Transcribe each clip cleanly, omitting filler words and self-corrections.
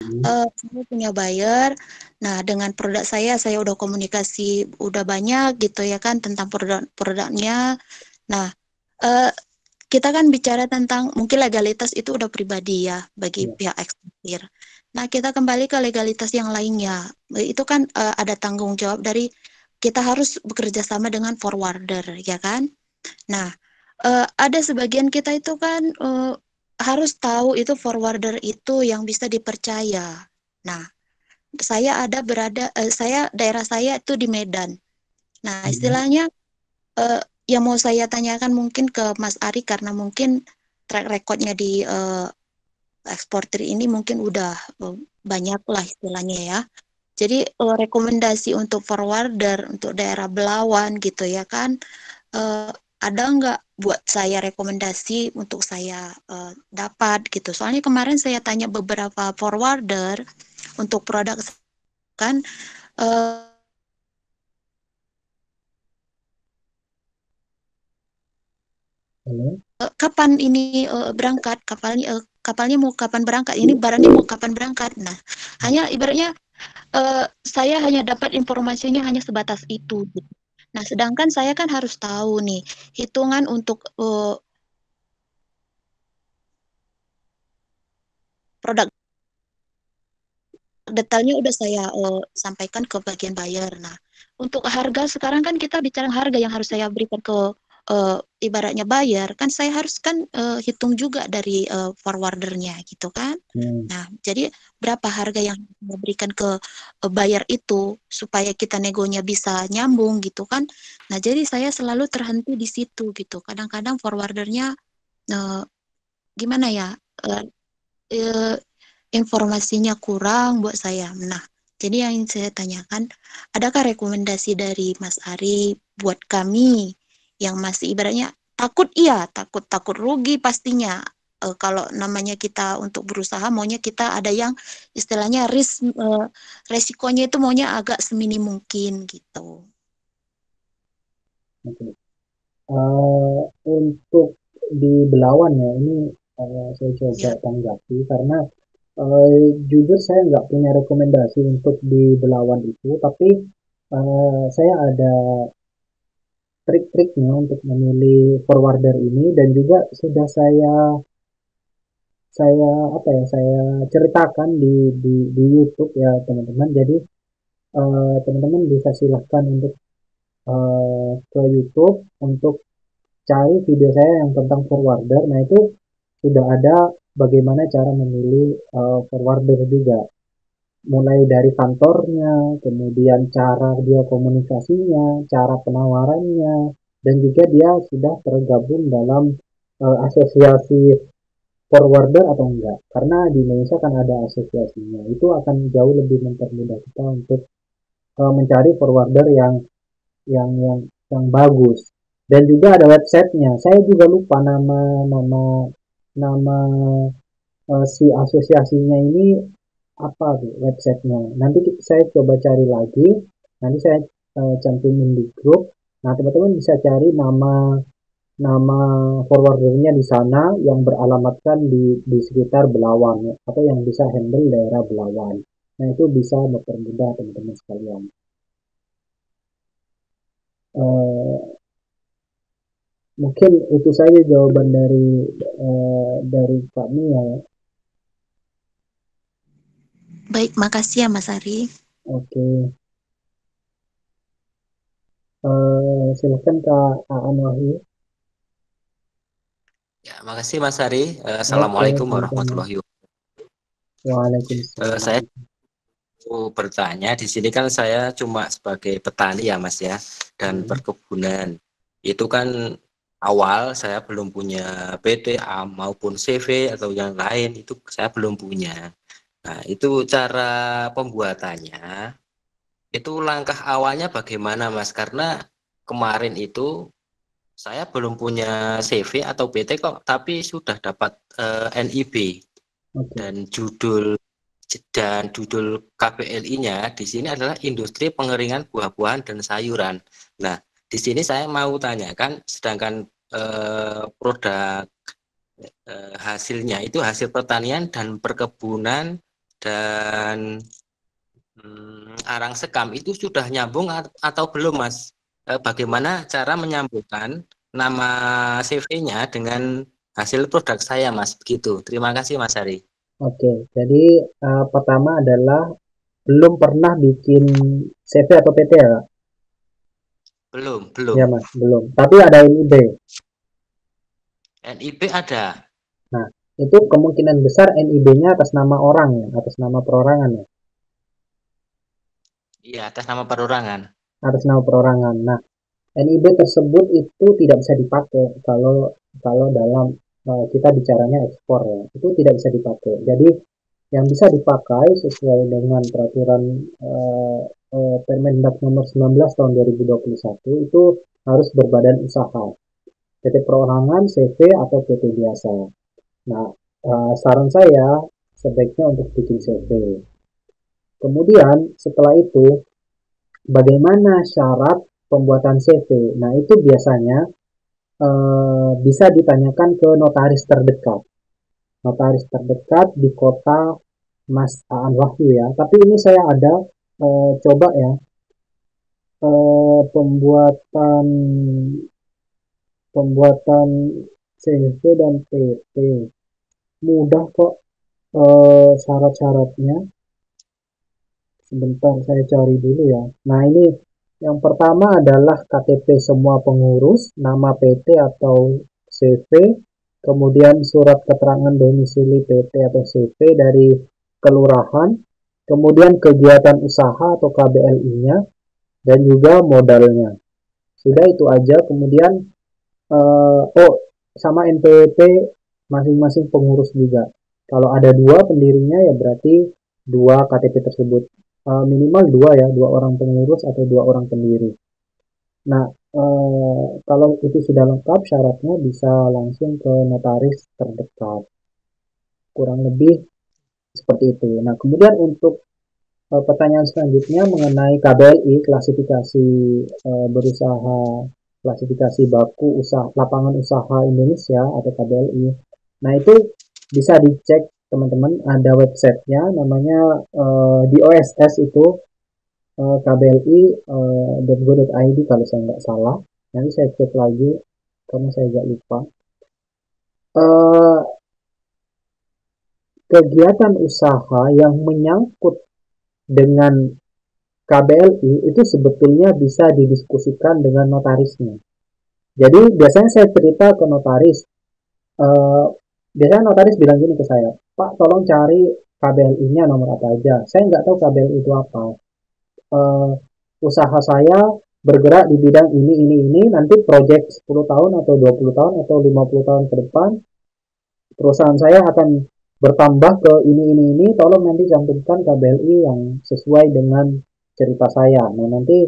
Saya punya buyer. Nah, dengan produk saya udah komunikasi udah banyak gitu ya kan tentang produknya. Nah, eh, kita kan bicara tentang mungkin legalitas itu udah pribadi ya bagi Iya. pihak eksportir. Nah, kita kembali ke legalitas yang lainnya. Itu kan ada tanggung jawab dari kita harus bekerja sama dengan forwarder, ya kan? Nah, ada sebagian kita itu kan harus tahu itu forwarder itu yang bisa dipercaya. Nah, saya daerah saya itu di Medan. Nah, Mhm. istilahnya yang mau saya tanyakan mungkin ke Mas Ari karena mungkin track recordnya di eksportir ini mungkin udah banyak lah istilahnya ya. Jadi rekomendasi untuk forwarder untuk daerah Belawan gitu ya kan, eh, ada nggak buat saya rekomendasi untuk saya dapat gitu. Soalnya kemarin saya tanya beberapa forwarder untuk produk kan eh, Halo? kapan ini berangkat kapalnya mau kapan berangkat ini barangnya mau kapan berangkat. Nah, hanya ibaratnya saya hanya dapat informasinya hanya sebatas itu gitu. Nah, sedangkan saya kan harus tahu nih hitungan untuk produk detailnya udah saya sampaikan ke bagian buyer. Nah, untuk harga sekarang kan kita bicara harga yang harus saya berikan ke ibaratnya buyer, kan saya harus kan hitung juga dari forwardernya gitu kan. Hmm. Nah, jadi berapa harga yang saya berikan ke buyer itu supaya kita negonya bisa nyambung gitu kan. Nah, jadi saya selalu terhenti di situ gitu. Kadang-kadang forwardernya eh, gimana ya? eh, eh, informasinya kurang buat saya. Nah, jadi yang saya tanyakan, adakah rekomendasi dari Mas Ari buat kami yang masih ibaratnya takut iya, takut rugi pastinya. Kalau namanya kita untuk berusaha, maunya kita ada yang istilahnya resikonya itu maunya agak seminim mungkin gitu. Oke. Untuk di Belawan ya, ini saya coba Ya, tanggapi karena jujur saya nggak punya rekomendasi untuk di Belawan itu, tapi saya ada trik-triknya untuk memilih forwarder ini dan juga sudah saya apa ya saya ceritakan di YouTube ya teman-teman. Jadi teman-teman bisa silahkan untuk ke YouTube untuk cari video saya yang tentang forwarder. Nah itu sudah ada bagaimana cara memilih forwarder juga. Mulai dari kantornya, kemudian cara dia komunikasinya, cara penawarannya, dan juga dia sudah tergabung dalam asosiasi forwarder atau enggak. Karena di Indonesia kan ada asosiasinya. Itu akan jauh lebih mempermudah kita untuk mencari forwarder yang bagus. Dan juga ada websitenya. Saya juga lupa nama nama nama si asosiasinya ini apa tuh websitenya. Nanti saya coba cari lagi. Nanti saya cantumin di grup. Nah, teman-teman bisa cari nama nama forwardernya di sana yang beralamatkan di sekitar Belawan ya, atau yang bisa handle daerah Belawan. Nah, itu bisa mempermudah teman-teman sekalian. Eh, Mungkin itu saja jawaban dari kami ya. baik, makasih ya Mas Ari. Oke, silakan Kak Aan Wahyu. Ya, makasih Mas Ari. Oke, Assalamualaikum sama-sama. warahmatullahi wabarakatuh. Waalaikumsalam. Saya mau bertanya, di sini kan saya cuma sebagai petani ya Mas ya, dan Hmm. perkebunan. Itu kan awal saya belum punya PTA maupun CV atau yang lain, itu saya belum punya. Nah, itu cara pembuatannya, itu langkah awalnya bagaimana Mas? Karena kemarin itu saya belum punya CV atau PT kok, tapi sudah dapat NIB. Oke. dan judul judul KPLI-nya di sini adalah industri pengeringan buah-buahan dan sayuran. Nah, di sini saya mau tanyakan, sedangkan produk hasilnya itu hasil pertanian dan perkebunan Dan arang sekam itu sudah nyambung atau belum, Mas? Bagaimana cara menyambungkan nama CV-nya dengan hasil produk saya, Mas? Begitu. Terima kasih, Mas Hari. Oke, jadi pertama adalah belum pernah bikin CV atau PT ya, Kak? Belum, Ya belum. Mas, belum. Tapi ada NIB. NIB ada. Nah, itu kemungkinan besar NIB-nya atas nama orang ya, atas nama perorangan ya, Iya, atas nama perorangan. atas nama perorangan. Nah, NIB tersebut itu tidak bisa dipakai kalau kalau dalam kita bicaranya ekspor ya, itu tidak bisa dipakai. Jadi yang bisa dipakai sesuai dengan peraturan Permendag nomor 19 tahun 2021 itu harus berbadan usaha, PT perorangan, CV atau PT biasa. Nah, saran saya sebaiknya untuk bikin CV. Kemudian setelah itu bagaimana syarat pembuatan CV? Nah, itu biasanya bisa ditanyakan ke notaris terdekat. Notaris terdekat di kota Mas Aan Wahyu ya. Tapi ini saya ada coba ya pembuatan pembuatan CV dan PT. Mudah kok syarat-syaratnya. Sebentar saya cari dulu ya. Nah ini yang pertama adalah KTP semua pengurus, nama PT atau CV, kemudian surat keterangan domisili PT atau CV dari kelurahan, kemudian kegiatan usaha atau KBLI-nya, dan juga modalnya. Sudah itu aja. Kemudian sama NPWP masing-masing pengurus juga. Kalau ada dua pendirinya ya berarti dua KTP tersebut. Minimal dua ya, dua orang pengurus atau dua orang pendiri. Nah, kalau itu sudah lengkap syaratnya bisa langsung ke notaris terdekat. Kurang lebih seperti itu. Nah, kemudian untuk pertanyaan selanjutnya mengenai KBLI, klasifikasi berusaha, klasifikasi baku usaha lapangan usaha Indonesia atau KBLI. Nah, itu bisa dicek teman-teman, ada websitenya namanya di OSS itu kbli.go.id kalau saya nggak salah. Nanti saya cek lagi karena saya nggak lupa. Kegiatan usaha yang menyangkut dengan KBLI itu sebetulnya bisa didiskusikan dengan notarisnya. Jadi biasanya saya cerita ke notaris, biasanya notaris bilang gini ke saya, Pak tolong cari KBLI-nya nomor apa aja. Saya nggak tahu KBLI itu apa. Usaha saya bergerak di bidang ini, nanti proyek 10 tahun atau 20 tahun atau 50 tahun ke depan, perusahaan saya akan bertambah ke ini, tolong nanti cantumkan KBLI yang sesuai dengan cerita saya. Nah, nanti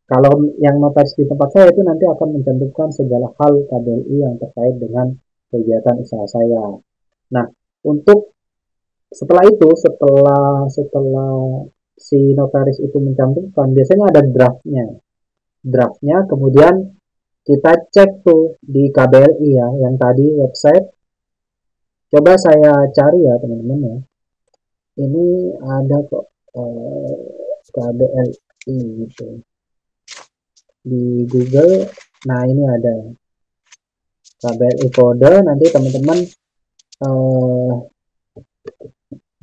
kalau yang notaris di tempat saya itu nanti akan mencantumkan segala hal KBLI yang terkait dengan kegiatan usaha saya. Nah, untuk setelah itu, setelah si notaris itu mencantumkan, biasanya ada draftnya. Draftnya kemudian kita cek tuh di KBLI ya, yang tadi website. Coba saya cari ya teman-teman ya. Ini ada kok KBLI gitu di Google. Nah ini ada KBLI kode. Nanti teman-teman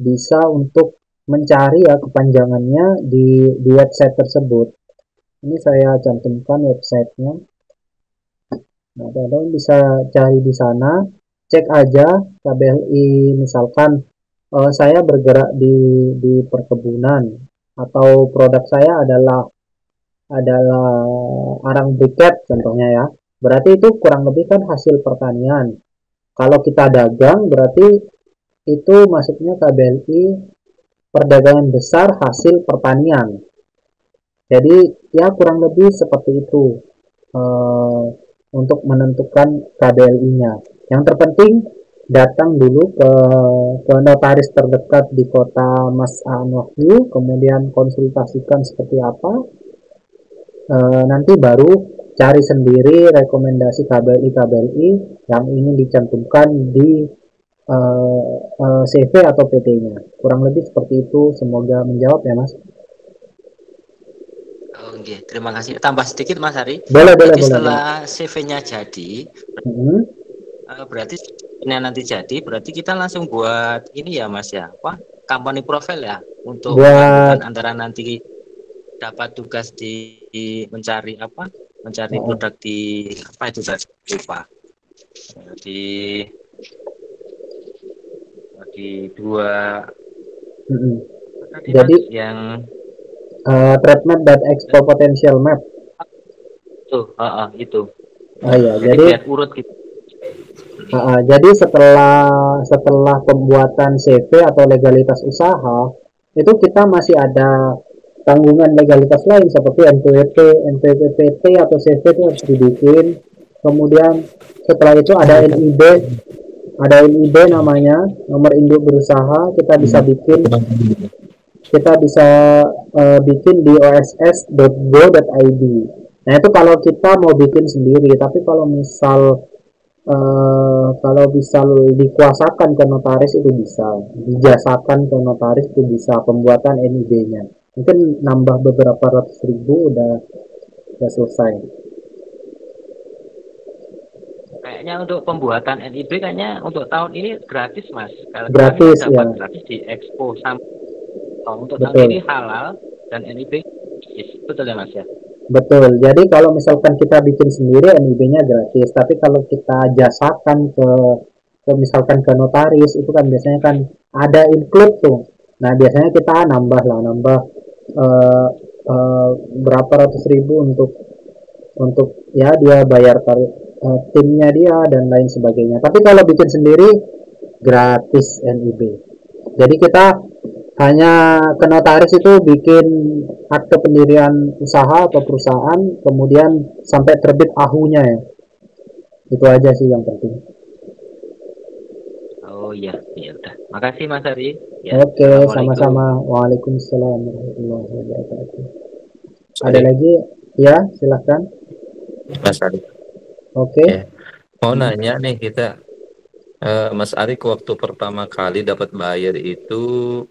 bisa untuk mencari ya kepanjangannya di website tersebut. Ini saya cantumkan websitenya. Nah, teman-teman bisa cari di sana, cek aja KBLI misalkan saya bergerak di perkebunan atau produk saya adalah arang briket contohnya ya. Berarti itu kurang lebih kan hasil pertanian. Kalau kita dagang berarti itu masuknya KBLI perdagangan besar hasil pertanian. Jadi ya kurang lebih seperti itu untuk menentukan KBLI-nya. Yang terpenting datang dulu ke notaris terdekat di kota Mas Aan Wahyu, kemudian konsultasikan seperti apa, nanti baru cari sendiri rekomendasi KBLI yang ingin dicantumkan di CV atau PT-nya. Kurang lebih seperti itu. Semoga menjawab ya Mas. Oh, okay. Terima kasih. Tambah sedikit Mas Hari. Boleh, boleh, Berarti boleh, boleh. setelah CV-nya jadi, berarti ini nanti jadi, berarti kita langsung buat ini ya Mas ya, apa? Company profile ya untuk Buat menentukan antara nanti dapat tugas di mencari apa? Mencari produk di apa itu saya lupa. Di dua tadi jadi Mas yang trade map dan expo potential map. itu. Ya, Jadi biar urut gitu. jadi setelah pembuatan CV atau legalitas usaha itu kita masih ada tanggungan legalitas lain seperti NPWP, NPWPT atau CV itu harus dibikin. Kemudian setelah itu ada NIB namanya, nomor induk berusaha, kita bisa bikin di oss.go.id. Nah itu kalau kita mau bikin sendiri, tapi kalau misal dikuasakan ke notaris itu bisa, dijasakan ke notaris itu bisa pembuatan NIB-nya. Mungkin nambah beberapa ratus ribu udah selesai. Kayaknya untuk pembuatan NIB kayaknya untuk tahun ini gratis Mas. Kalau kemarin kan Gratis ya, dapat gratis di Expo sampai untuk tahun betul. ini halal dan NIB betul ya Mas ya. Betul. Jadi kalau misalkan kita bikin sendiri NIB-nya gratis, tapi kalau kita jasakan ke misalkan ke notaris itu kan biasanya kan ada include tuh. Nah, biasanya kita nambah eh, berapa ratus ribu untuk ya dia bayar timnya dia dan lain sebagainya. Tapi kalau bikin sendiri gratis NIB. Jadi kita hanya ke notaris itu bikin akte pendirian usaha atau perusahaan, kemudian sampai terbit ahunya ya. Itu aja sih yang penting. Oh iya, ya udah. Makasih Mas Ari. Ya, Oke, Assalamualaikum. sama-sama. Waalaikumsalam warahmatullahi wabarakatuh. Ada Sorry, lagi? Ya, silahkan. Mas Ari. Oke. Ya. Mau nanya nih kita, Mas Ari waktu pertama kali dapat bayar itu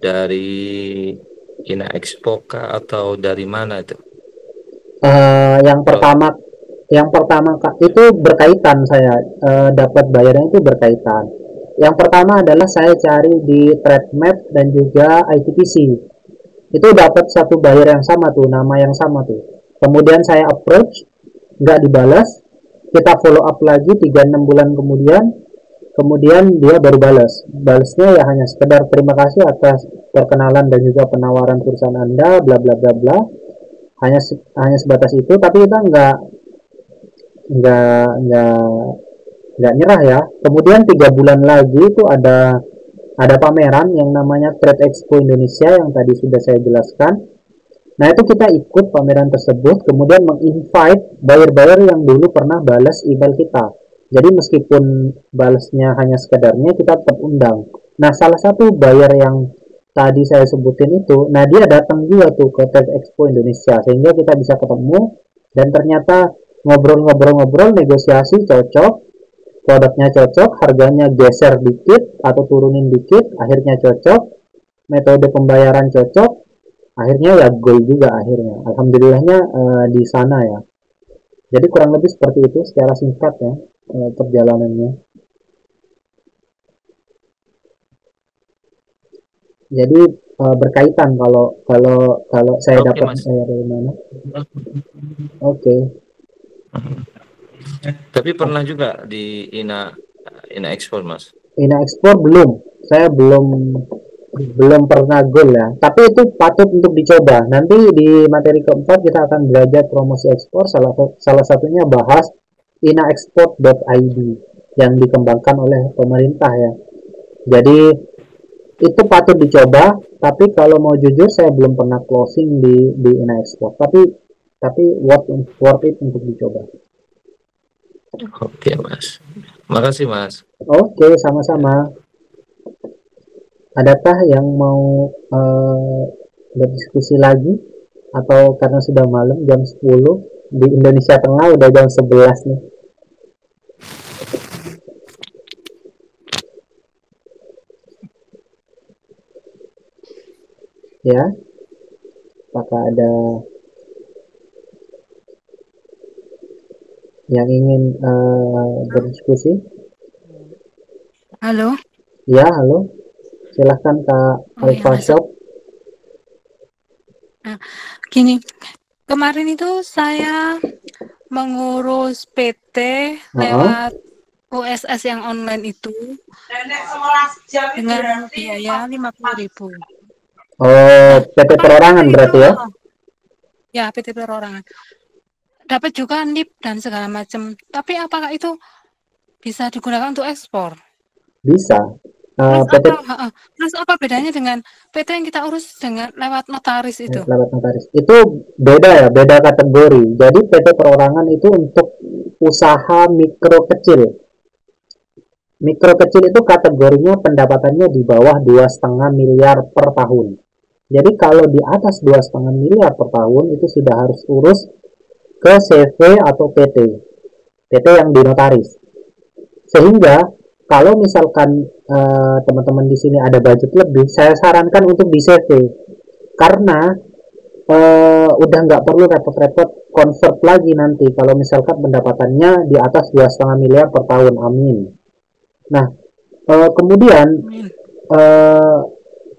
dari Ina Expo kah atau dari mana itu? Yang pertama itu berkaitan saya dapat bayarnya itu berkaitan. Yang pertama adalah saya cari di TradeMap dan juga ITPC. Itu dapat satu bayar yang sama tuh, nama yang sama tuh. Kemudian saya approach, nggak dibalas. Kita follow up lagi 3-6 bulan kemudian dia baru balas. Balasnya ya hanya sekedar terima kasih atas perkenalan dan juga penawaran perusahaan Anda, bla bla bla bla. Hanya sebatas itu, tapi kita nggak nggak nggak nyerah ya. Kemudian 3 bulan lagi itu ada pameran yang namanya Trade Expo Indonesia yang tadi sudah saya jelaskan. Nah itu kita ikut pameran tersebut, kemudian menginvite buyer-buyer yang dulu pernah balas email kita. Jadi meskipun balasnya hanya sekedarnya, kita tetap undang. Nah salah satu buyer yang tadi saya sebutin itu, nah dia datang juga tuh ke Trade Expo Indonesia, sehingga kita bisa ketemu, dan ternyata ngobrol-ngobrol-ngobrol, negosiasi cocok, produknya cocok, harganya geser dikit atau turunin dikit, akhirnya cocok, metode pembayaran cocok, akhirnya ya goal juga akhirnya. Alhamdulillahnya di sana ya. Jadi kurang lebih seperti itu secara singkat ya perjalanannya. Jadi berkaitan kalau saya dapat dari mana. Oke. Tapi pernah juga di Ina Expo Mas. Ina Explore belum. Saya belum pernah goal ya. Tapi itu patut untuk dicoba. Nanti di materi keempat kita akan belajar promosi ekspor. Salah satunya bahas inaexport.id yang dikembangkan oleh pemerintah ya. Jadi itu patut dicoba. Tapi kalau mau jujur saya belum pernah closing di inaexport. Tapi worth it untuk dicoba. Oke Mas. Makasih Mas. Oke, sama-sama. Adakah yang mau berdiskusi lagi? Atau karena sudah malam jam 10 di Indonesia Tengah udah jam 11 nih. Ya, apakah ada yang ingin berdiskusi? Halo. Ya, halo. Silahkan Kak Oh ya, Alfa masuk. Shop. Nah, gini, kemarin itu saya mengurus PT lewat USS yang online itu dengan biaya 50.000. Oh, PT perorangan itu, berarti ya? Ya, PT perorangan. Dapat juga NIP dan segala macam. Tapi apakah itu bisa digunakan untuk ekspor? Bisa. PT... terus apa bedanya dengan PT yang kita urus dengan lewat notaris itu? Lewat notaris. Itu beda ya, beda kategori. Jadi PT perorangan itu untuk usaha mikro kecil. Mikro kecil itu kategorinya pendapatannya di bawah 2,5 miliar per tahun. Jadi kalau di atas 2,5 miliar per tahun itu sudah harus urus ke CV atau PT yang dinotaris. Sehingga kalau misalkan teman-teman di sini ada budget lebih, saya sarankan untuk di CV karena udah nggak perlu repot-repot convert lagi nanti kalau misalkan pendapatannya di atas 2,5 miliar per tahun. Amin. Nah, kemudian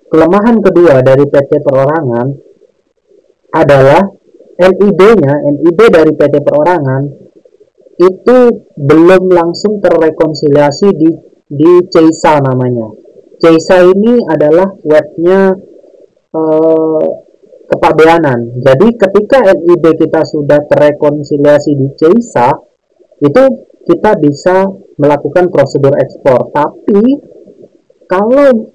kelemahan kedua dari PT perorangan adalah NIB dari PT perorangan itu belum langsung terrekonsiliasi di CEISA namanya. CEISA ini adalah webnya kepabeanan. Jadi ketika NIB kita sudah terrekonsiliasi di CEISA, itu kita bisa melakukan prosedur ekspor. Tapi kalau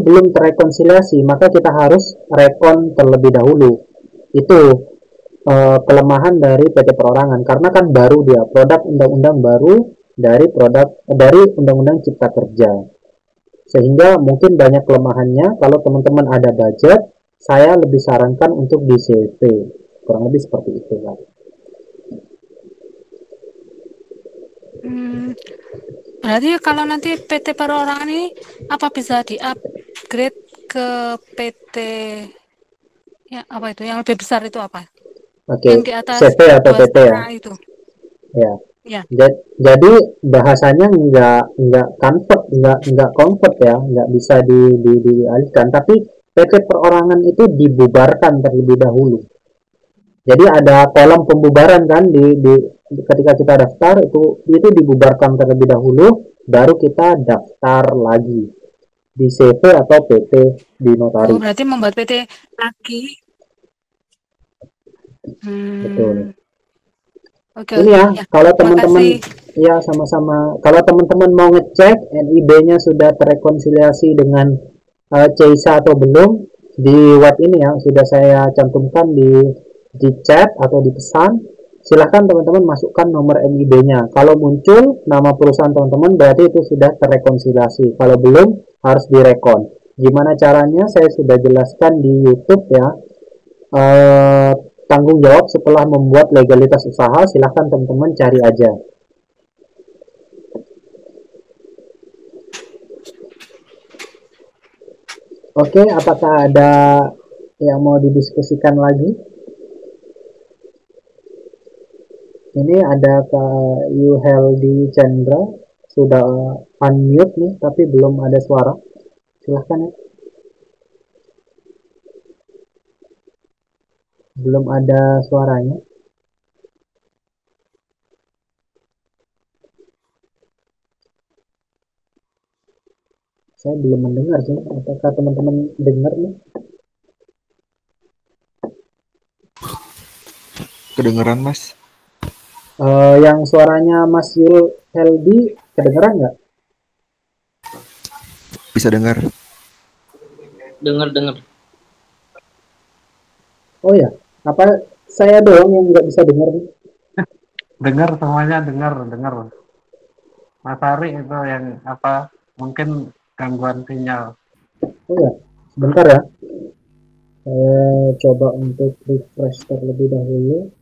belum terrekonsiliasi, maka kita harus rekon terlebih dahulu. Itu kelemahan dari PT Perorangan karena kan baru dia produk undang-undang baru dari undang-undang Cipta Kerja. Sehingga mungkin banyak kelemahannya. Kalau teman-teman ada budget, saya lebih sarankan untuk di CV. Kurang lebih seperti itu, Pak. Berarti kalau nanti PT perorangan ini apa bisa di-upgrade ke PT ya apa itu yang lebih besar itu apa? Oke, yang di atas CV atau PT ya? Itu. Ya. Ya. Jadi bahasanya nggak convert ya, nggak bisa dialihkan. Tapi PT perorangan itu dibubarkan terlebih dahulu. Jadi ada kolom pembubaran kan ketika kita daftar itu dibubarkan terlebih dahulu, baru kita daftar lagi di CV atau PT di notaris. Oh, berarti membuat PT lagi. Betul. Oke, ini ya, kalau teman-teman ya sama-sama. Kalau teman-teman mau ngecek NIB-nya sudah terrekonsiliasi dengan CEISA atau belum, di web ini ya sudah saya cantumkan di chat atau di pesan. Silahkan teman-teman masukkan nomor NIB-nya. Kalau muncul nama perusahaan teman-teman berarti itu sudah terrekonsiliasi. Kalau belum harus direkon. Gimana caranya saya sudah jelaskan di YouTube ya. Tanggung jawab setelah membuat legalitas usaha, silahkan teman-teman cari aja. Oke, apakah ada yang mau didiskusikan lagi? Ini ada Kak Yuheldi Chandra, sudah unmute nih, tapi belum ada suara. Silahkan ya. Belum ada suaranya. Saya belum mendengar sih. Apakah teman-teman dengar nih? Kedengeran, Mas? Yang suaranya Mas Yul Heldi kedengeran nggak? Bisa dengar. Dengar. Oh ya, apa saya doang yang nggak bisa dengar nih? Dengar semuanya, dengar. Mas Ari itu yang apa? Mungkin gangguan sinyal. Oh ya, sebentar ya. Saya coba untuk refresh terlebih dahulu.